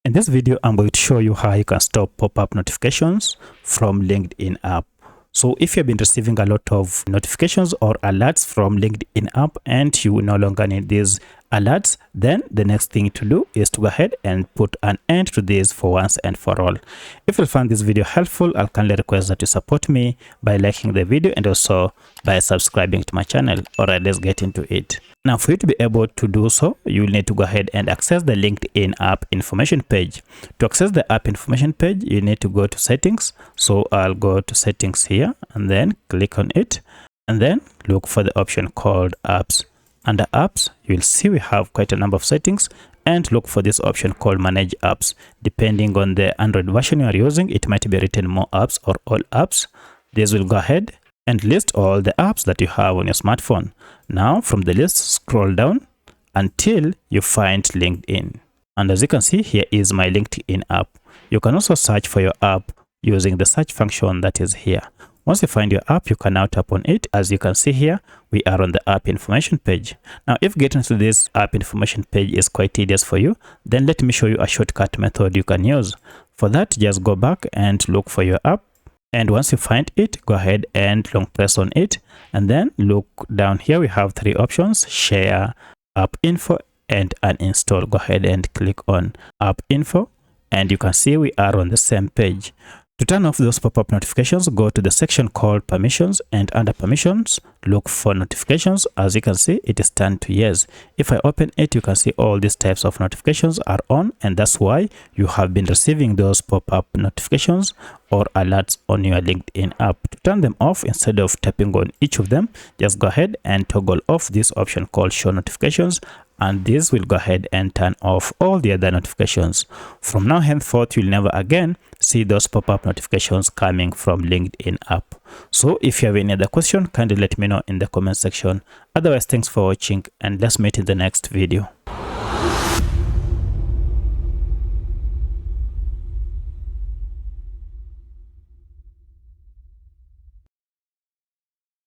In this video, I'm going to show you how you can stop pop-up notifications from LinkedIn app. So if you've been receiving a lot of notifications or alerts from LinkedIn app and you no longer need these alerts, then the next thing to do is to go ahead and put an end to this for once and for all. If you find this video helpful, I'll kindly request that you support me by liking the video and also by subscribing to my channel. Alright, let's get into it. Now, for you to be able to do so, you will need to go ahead and access the LinkedIn app information page. To access the app information page, you need to go to settings. So I'll go to settings here and then click on it and then look for the option called apps. Under apps, you will see we have quite a number of settings, and look for this option called manage apps. Depending on the Android version you are using, it might be written more apps or all apps. This will go ahead and list all the apps that you have on your smartphone. Now from the list, scroll down until you find LinkedIn. And as you can see, here is my LinkedIn app. You can also search for your app using the search function that is here. Once you find your app, you can now tap on it. As you can see here, we are on the app information page. Now, if getting to this app information page is quite tedious for you, then let me show you a shortcut method you can use. For that, just go back and look for your app. And once you find it, go ahead and long press on it. And then look down here, we have three options: share, app info, and uninstall. Go ahead and click on app info. And you can see we are on the same page. To turn off those pop-up notifications, go to the section called permissions, and under permissions, look for notifications. As you can see, it is turned to yes. If I open it, you can see all these types of notifications are on, and that's why you have been receiving those pop-up notifications or alerts on your LinkedIn app. To turn them off, instead of tapping on each of them, just go ahead and toggle off this option called show notifications, and this will go ahead and turn off all the other notifications. From now henceforth, you'll never again see those pop-up notifications coming from LinkedIn app. So if you have any other question, kindly let me know in the comment section. Otherwise, thanks for watching, and let's meet in the next video.